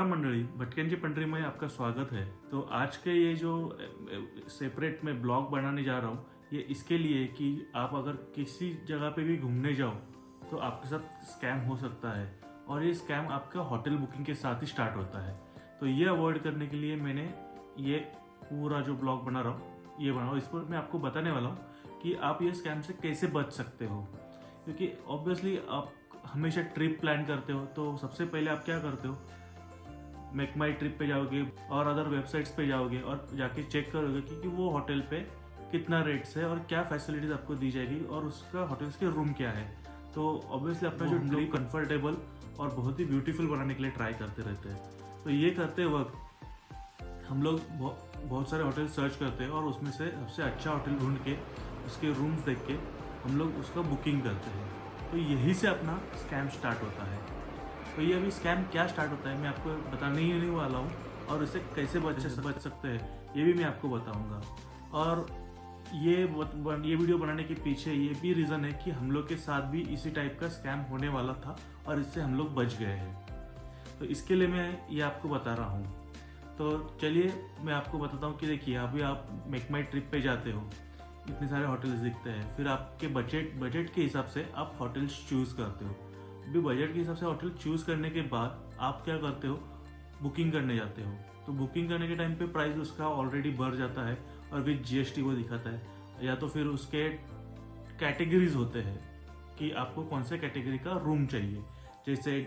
नमस्कार मंडळी, भटक्यांची पंढरीमध्ये आपका स्वागत है। तो आज के ये जो सेपरेट में ब्लॉग बनाने जा रहा हूँ, ये इसके लिए कि आप अगर किसी जगह पे भी घूमने जाओ तो आपके साथ स्कैम हो सकता है और ये स्कैम आपका होटल बुकिंग के साथ ही स्टार्ट होता है। तो ये अवॉइड करने के लिए मैंने ये पूरा जो ब्लॉग बना रहा हूँ ये बना रहा हूँ। इस पर मैं आपको बताने वाला हूँ कि आप ये स्कैम से कैसे बच सकते हो, क्योंकि ऑब्वियसली आप हमेशा ट्रिप प्लान करते हो तो सबसे पहले आप क्या करते हो, मेक माई ट्रिप पे जाओगे और अदर वेबसाइट्स पे जाओगे और जाके चेक करोगे कि वो होटल पे कितना रेट्स है और क्या फैसिलिटीज आपको दी जाएगी और उसका होटल्स के रूम क्या है। तो ऑब्वियसली अपना जो ट्रिप कंफर्टेबल और बहुत ही ब्यूटीफुल बनाने के लिए ट्राई करते रहते हैं। तो ये करते वक्त हम लोग बहुत सारे होटल सर्च करते हैं और उसमें से सबसे अच्छा होटल ढूंढ के उसके रूम्स देख के हम लोग उसका बुकिंग करते हैं। तो यही से अपना स्कैम स्टार्ट होता है। तो ये अभी स्कैम क्या स्टार्ट होता है मैं आपको बताने ही नहीं वाला हूँ, और इससे कैसे बच सकते हैं ये भी मैं आपको बताऊँगा। और ये वीडियो बनाने के पीछे ये भी रीज़न है कि हम लोग के साथ भी इसी टाइप का स्कैम होने वाला था और इससे हम लोग बच गए हैं। तो इसके लिए मैं ये आपको बता रहा हूँ। तो चलिए मैं आपको बताता हूँ कि देखिए अभी आप मेक माई ट्रिप पे जाते हो, इतने सारे होटल्स दिखते हैं, फिर आपके बजट के हिसाब से आप होटल्स चूज़ करते हो। अभी बजट के हिसाब से होटल चूज़ करने के बाद आप क्या करते हो, बुकिंग करने जाते हो। तो बुकिंग करने के टाइम पे प्राइस उसका ऑलरेडी बढ़ जाता है और विद जीएसटी वो दिखाता है, या तो फिर उसके कैटेगरीज होते हैं कि आपको कौन से कैटेगरी का रूम चाहिए, जैसे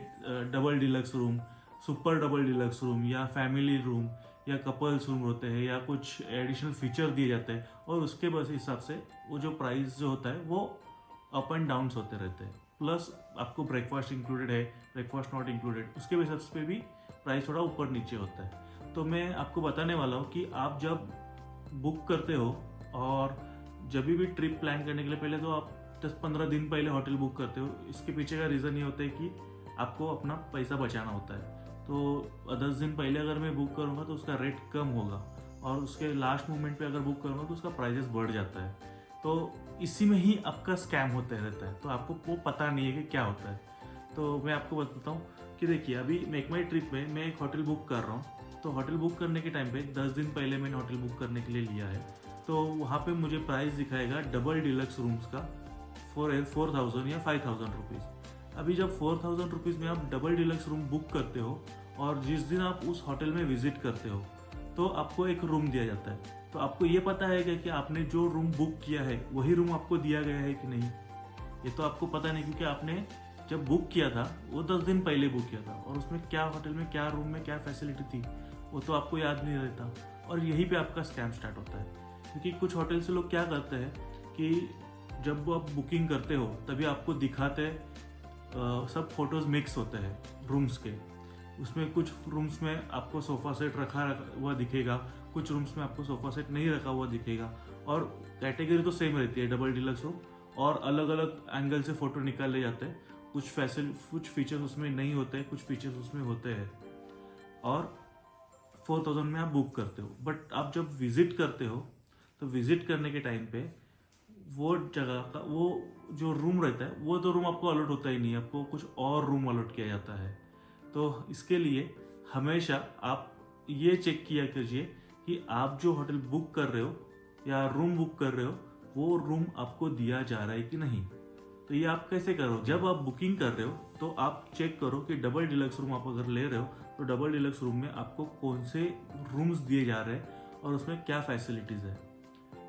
double deluxe room, super double deluxe room या फैमिली रूम या कपल्स रूम होते हैं, या कुछ एडिशनल फीचर दिए जाते हैं और उसके बस हिसाब से वो जो प्राइस जो होता है वो अप एंड डाउन्स होते रहते हैं। प्लस आपको ब्रेकफास्ट इंक्लूडेड है, ब्रेकफास्ट नॉट इंक्लूडेड, उसके हिसाब से भी प्राइस थोड़ा ऊपर नीचे होता है। तो मैं आपको बताने वाला हूँ कि आप जब बुक करते हो और जब भी ट्रिप प्लान करने के लिए पहले तो आप 10-15 दिन पहले होटल बुक करते हो। इसके पीछे का रीज़न ये होता है कि आपको अपना पैसा बचाना होता है। तो 10 दिन पहले अगर मैं बुक करूँगा तो उसका रेट कम होगा और उसके लास्ट मोमेंट पे अगर बुक करूँगा तो उसका प्राइजेस बढ़ जाता है। तो इसी में ही आपका स्कैम होता रहता है, तो आपको वो पता नहीं है कि क्या होता है। तो मैं आपको बताता हूँ कि देखिए अभी मेक माई ट्रिप में मैं एक होटल बुक कर रहा हूँ। तो होटल बुक करने के टाइम पे 10 दिन पहले मैंने होटल बुक करने के लिए लिया है। तो वहाँ पे मुझे प्राइस दिखाएगा डबल डिलक्स रूम्स का 4,000 या 5,000 रुपीज़। अभी जब 4,000 रुपीज़ में आप डबल डिलक्स रूम बुक करते हो और जिस दिन आप उस होटल में विजिट करते हो तो आपको एक रूम दिया जाता है। तो आपको ये पता है कि आपने जो रूम बुक किया है वही रूम आपको दिया गया है कि नहीं, ये तो आपको पता नहीं, क्योंकि आपने जब बुक किया था वो 10 दिन पहले बुक किया था और उसमें क्या होटल में क्या रूम में क्या फैसिलिटी थी वो तो आपको याद नहीं रहता। और यहीं पे आपका स्कैम स्टार्ट होता है, क्योंकि कुछ होटल से लोग क्या करते हैं कि जब वो आप बुकिंग करते हो तभी आपको दिखाते सब फोटोज मिक्स होते हैं रूम्स के। उसमें कुछ रूम्स में आपको सोफ़ा सेट रखा हुआ दिखेगा, कुछ रूम्स में आपको सोफ़ा सेट नहीं रखा हुआ दिखेगा, और कैटेगरी तो सेम रहती है डबल डिलक्स रूम, और अलग अलग एंगल से फ़ोटो निकाले जाते हैं। कुछ फीचर्स उसमें नहीं होते हैं, कुछ फीचर्स उसमें होते हैं, और 4,000 में आप बुक करते हो। बट आप जब विजिट करते हो तो विजिट करने के टाइम पे वो जगह का वो जो रूम रहता है वो तो रूम आपको अलॉट होता ही नहीं है, आपको कुछ और रूम अलॉट किया जाता है। तो इसके लिए हमेशा आप ये चेक किया कीजिए कि आप जो होटल बुक कर रहे हो या रूम बुक कर रहे हो वो रूम आपको दिया जा रहा है कि नहीं। तो ये आप कैसे करो, जब आप बुकिंग कर रहे हो तो आप चेक करो कि डबल डिलक्स रूम आप अगर ले रहे हो तो डबल डिलक्स रूम में आपको कौन से रूम्स दिए जा रहे हैं और उसमें क्या फैसिलिटीज़ है।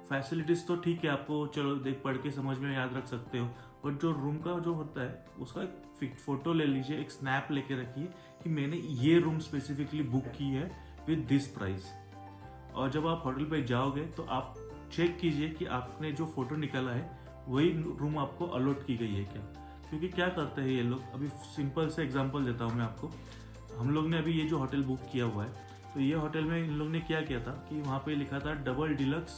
फैसिलिटीज़ तो ठीक है, आपको चलो देख पढ़ के समझ में याद रख सकते हो, बट जो रूम का जो होता है उसका एक फ़ोटो ले लीजिए, एक स्नैप लेके रखिए कि मैंने ये रूम स्पेसिफिकली बुक की है विद दिस प्राइस। और जब आप होटल पे जाओगे तो आप चेक कीजिए कि आपने जो फ़ोटो निकाला है वही रूम आपको अलॉट की गई है क्या। क्योंकि क्या करते हैं ये लोग, अभी सिंपल से एग्जांपल देता हूँ मैं आपको। हम लोग ने अभी ये जो होटल बुक किया हुआ है, तो ये होटल में इन लोग ने क्या किया था कि वहाँ पे लिखा था डबल डिलक्स,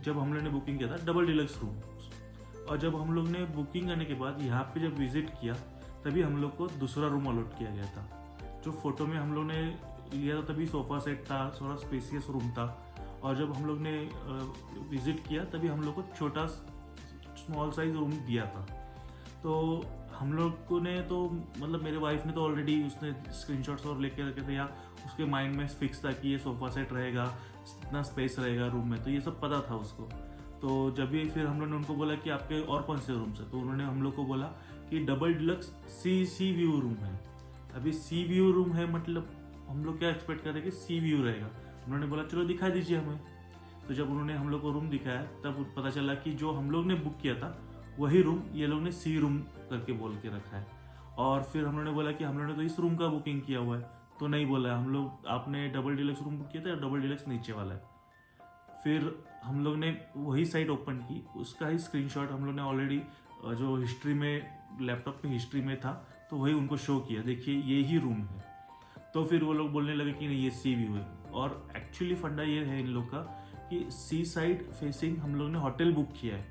जब हम लोग ने बुकिंग किया था डबल डिलक्स रूम, और जब हम लोग ने बुकिंग करने के बाद यहाँ पे जब विजिट किया तभी हम लोग को दूसरा रूम अलॉट किया गया था। जो फोटो में हम लोग ने लिया था तभी सोफ़ा सेट था, थोड़ा स्पेसियस रूम था, और जब हम लोग ने विजिट किया तभी हम लोग को छोटा स्मॉल साइज रूम दिया था। तो हम लोगों ने तो मतलब मेरे वाइफ ने तो ऑलरेडी उसने स्क्रीनशॉट्स और लेके रखे थे, या उसके माइंड में फिक्स था कि ये सोफ़ा सेट रहेगा, इतना स्पेस रहेगा रूम में, तो ये सब पता था उसको। तो जब भी फिर हम लोग ने उनको बोला कि आपके और कौन से रूम्स है, तो उन्होंने हम लोग को बोला कि डबल डिलक्स सी व्यू रूम है। अभी सी व्यू रूम है मतलब हम लोग क्या एक्सपेक्ट कर रहे हैं कि सी व्यू रहेगा। उन्होंने बोला चलो दिखा दीजिए हमें। तो जब उन्होंने हम लोग को रूम दिखाया तब पता चला कि जो हम लोग ने बुक किया था वही रूम ये लोग ने सी रूम करके बोल के रखा है। और फिर हम लोग ने बोला कि हम लोग ने तो इस रूम का बुकिंग किया हुआ है, तो नहीं बोला हम लोग, आपने डबल डिलक्स रूम बुक किया था, डबल डिलक्स नीचे वाला है। फिर हम लोग ने वही साइट ओपन की, उसका ही स्क्रीनशॉट हम लोग ने ऑलरेडी जो हिस्ट्री में लैपटॉप में हिस्ट्री में था तो वही उनको शो किया, देखिए ये ही रूम है। तो फिर वो लोग बोलने लगे कि नहीं ये सी व्यू है। और एक्चुअली फंडा ये है इन लोग का कि सी साइड फेसिंग हम लोग ने होटल बुक किया है,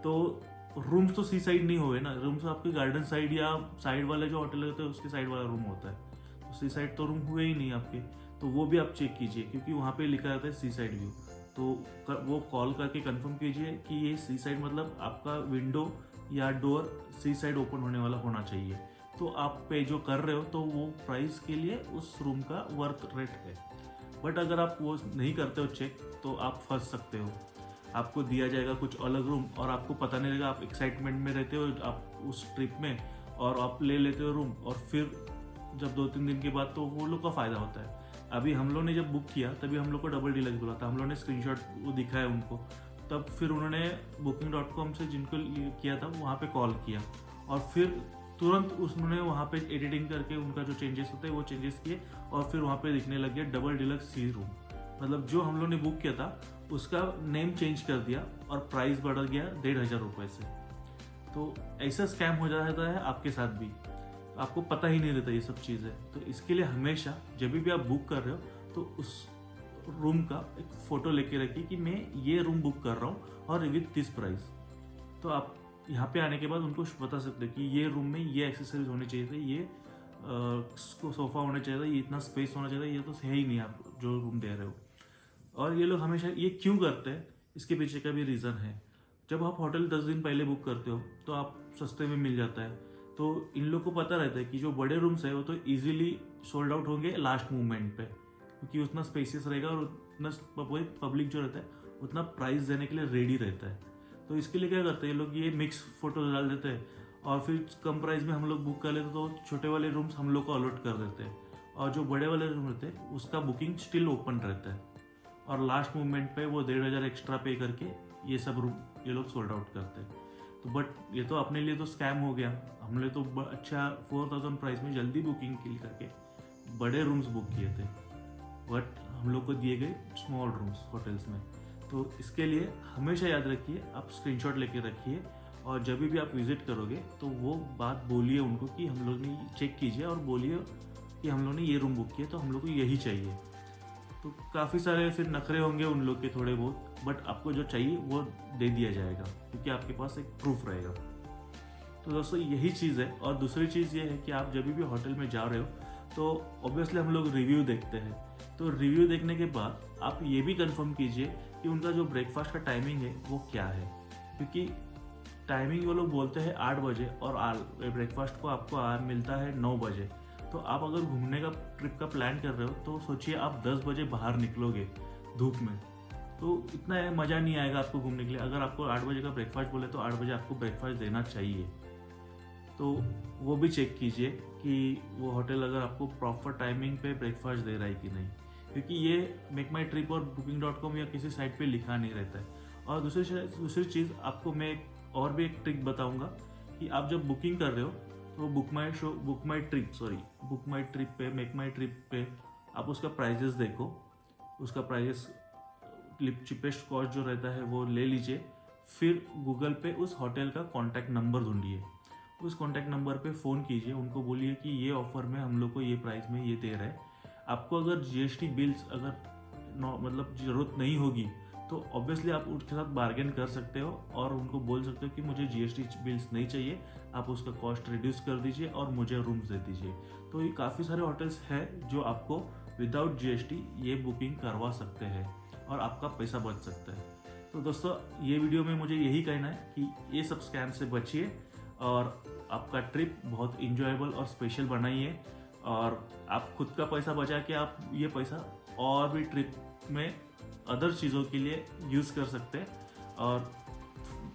तो रूम्स तो सी साइड नहीं हुए ना, रूम्स आपके गार्डन साइड या साइड वाले जो होटल होते हैं उसके साइड वाला रूम होता है, तो सी साइड तो रूम हुए ही नहीं आपके। तो वो भी आप चेक कीजिए क्योंकि वहाँ पे लिखा रहता है सी साइड व्यू, तो वो कॉल करके कंफर्म कीजिए कि ये सी साइड मतलब आपका विंडो या डोर सी साइड ओपन होने वाला होना चाहिए। तो आप पे जो कर रहे हो तो वो प्राइस के लिए उस रूम का वर्थ रेट है। बट अगर आप वो नहीं करते हो चेक तो आप फंस सकते हो, आपको दिया जाएगा कुछ अलग रूम और आपको पता नहीं लगेगा, आप एक्साइटमेंट में रहते हो आप उस ट्रिप में और आप ले लेते हो रूम, और फिर जब 2-3 दिन के बाद तो वो लोग का फ़ायदा होता है। अभी हम लोग ने जब बुक किया तभी हम लोग को डबल डिलक्स बोला था, हम लोग ने स्क्रीनशॉट वो दिखाया उनको, तब फिर उन्होंने booking.com से जिनको किया था वहाँ पे कॉल किया और फिर तुरंत उन्होंने वहाँ पे एडिटिंग करके उनका जो चेंजेस होते हैं वो चेंजेस किए और फिर वहाँ पे दिखने लग गया डबल डिलक्स सी रूम। मतलब जो हम लोग ने बुक किया था उसका नेम चेंज कर दिया और प्राइस बढ़ गया 1,500 रुपये से। तो ऐसा स्कैम हो जाता है आपके साथ भी, आपको पता ही नहीं रहता ये सब चीज़ें। तो इसके लिए हमेशा जब भी आप बुक कर रहे हो तो उस रूम का एक फ़ोटो लेके रखिए कि मैं ये रूम बुक कर रहा हूँ और विथ दिस प्राइस। तो आप यहाँ पे आने के बाद उनको बता सकते हो कि ये रूम में ये एक्सेसरीज होनी चाहिए थे, ये सोफ़ा होना चाहिए था, ये इतना स्पेस होना चाहिए था, ये तो है ही नहीं आप जो रूम दे रहे हो। और ये लोग हमेशा ये क्यों करते हैं इसके पीछे का भी रीज़न है। जब आप होटल 10 दिन पहले बुक करते हो तो आप सस्ते में मिल जाता है, तो इन लोग को पता रहता है कि जो बड़े रूम्स है वो तो इजीली सोल्ड आउट होंगे लास्ट मोमेंट पे, क्योंकि उतना स्पेसियस रहेगा और उतना पब्लिक जो रहता है उतना प्राइस देने के लिए रेडी रहता है। तो इसके लिए क्या करते हैं ये लोग, ये मिक्स फोटो डाल देते हैं और फिर कम प्राइस में हम लोग बुक कर लेते हैं, तो छोटे वाले रूम्स हम लोग को अलॉट कर देते हैं और जो बड़े वाले रूम रहते हैं उसका बुकिंग स्टिल ओपन रहता है और लास्ट मोमेंट पे वो 1,500 एक्स्ट्रा पे करके ये सब रूम ये लोग सोल्ड आउट करते हैं। तो बट ये तो अपने लिए तो स्कैम हो गया, हमने तो अच्छा 4,000 प्राइस में जल्दी बुकिंग करके बड़े रूम्स बुक किए थे, बट हम लोग को दिए गए स्मॉल रूम्स होटल्स में। तो इसके लिए हमेशा याद रखिए, आप स्क्रीनशॉट लेके रखिए और जब भी आप विजिट करोगे तो वो बात बोलिए उनको कि हम लोग ने चेक कीजिए और बोलिए कि हम लोग ने ये रूम बुक किया तो हम लोग को यही चाहिए। तो काफ़ी सारे फिर नखरे होंगे उन लोग के थोड़े बहुत, बट आपको जो चाहिए वो दे दिया जाएगा क्योंकि आपके पास एक प्रूफ रहेगा। तो दोस्तों यही चीज़ है। और दूसरी चीज़ ये है कि आप जब भी होटल में जा रहे हो तो ऑब्वियसली हम लोग रिव्यू देखते हैं, तो रिव्यू देखने के बाद आप ये भी कंफर्म कीजिए कि उनका जो ब्रेकफास्ट का टाइमिंग है वो क्या है, क्योंकि टाइमिंग वो लोग बोलते हैं 8 बजे और ब्रेकफास्ट को आपको मिलता है 9 बजे। तो आप अगर घूमने का ट्रिप का प्लान कर रहे हो तो सोचिए आप 10 बजे बाहर निकलोगे धूप में, तो इतना मज़ा नहीं आएगा आपको घूमने के लिए। अगर आपको 8 बजे का ब्रेकफास्ट बोले तो 8 बजे आपको ब्रेकफास्ट देना चाहिए। तो वो भी चेक कीजिए कि वो होटल अगर आपको प्रॉपर टाइमिंग पे ब्रेकफास्ट दे रहा है कि नहीं, क्योंकि ये मेक माई ट्रिप और booking.com या किसी साइट पे लिखा नहीं रहता है। और दूसरी चीज़ आपको मैं और भी एक ट्रिक बताऊंगा कि आप जब बुकिंग कर रहे हो तो बुक माई ट्रिप पे मेक माई ट्रिप पे आप उसका प्राइजेस देखो, उसका प्राइजेस चिपेस्ट कॉस्ट जो रहता है वो ले लीजिए। फिर गूगल पे उस होटल का कॉन्टैक्ट नंबर ढूंढिए, उस कॉन्टैक्ट नंबर पे फ़ोन कीजिए, उनको बोलिए कि ये ऑफ़र में हम लोग को ये प्राइस में ये दे रहा है। आपको अगर GST बिल्स अगर मतलब ज़रूरत नहीं होगी तो ऑब्वियसली आप उनके साथ बार्गेन कर सकते हो और उनको बोल सकते हो कि मुझे GST बिल्स नहीं चाहिए, आप उसका कॉस्ट रिड्यूस कर दीजिए और मुझे रूम्स दे दीजिए। तो ये काफ़ी सारे होटल्स हैं जो आपको विदाउट GST ये बुकिंग करवा सकते हैं और आपका पैसा बच सकता है। तो दोस्तों ये वीडियो में मुझे यही कहना है कि ये सब स्कैम से बचिए और आपका ट्रिप बहुत इंजॉयबल और स्पेशल बनाइए। और आप खुद का पैसा बचा के आप ये पैसा और भी ट्रिप में अदर चीज़ों के लिए यूज़ कर सकते हैं और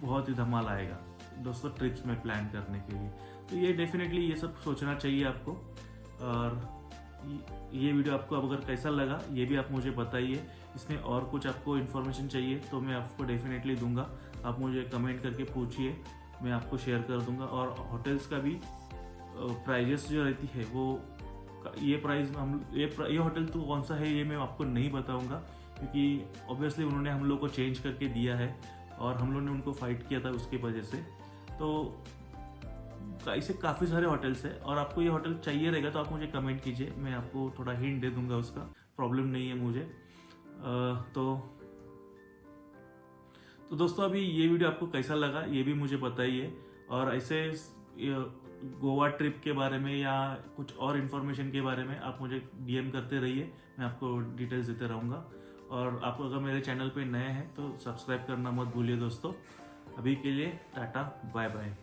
बहुत ही धमाल आएगा दोस्तों ट्रिप्स में प्लान करने के लिए। तो ये डेफिनेटली ये सब सोचना चाहिए आपको। और ये वीडियो आपको अगर कैसा लगा ये भी आप मुझे बताइए। इसमें और कुछ आपको इन्फॉर्मेशन चाहिए तो मैं आपको डेफिनेटली दूंगा। आप मुझे कमेंट करके पूछिए, मैं आपको शेयर कर दूंगा। और होटल्स का भी प्राइजेस जो रहती है वो ये प्राइस ये होटल तो कौन सा है ये मैं आपको नहीं बताऊंगा, क्योंकि ऑब्वियसली उन्होंने हम लोग को चेंज करके दिया है और हम लोग ने उनको फाइट किया था उसकी वजह से। तो ऐसे काफ़ी सारे होटल्स हैं और आपको ये होटल चाहिए रहेगा तो आप मुझे कमेंट कीजिए, मैं आपको थोड़ा हिंट दे दूंगा, उसका प्रॉब्लम नहीं है मुझे। तो दोस्तों अभी ये वीडियो आपको कैसा लगा ये भी मुझे बताइए। और ऐसे गोवा ट्रिप के बारे में या कुछ और इन्फॉर्मेशन के बारे में आप मुझे DM करते रहिए, मैं आपको डिटेल्स देते रहूँगा। और आप अगर मेरे चैनल पे नए हैं तो सब्सक्राइब करना मत भूलिए दोस्तों। अभी के लिए टाटा बाय बाय।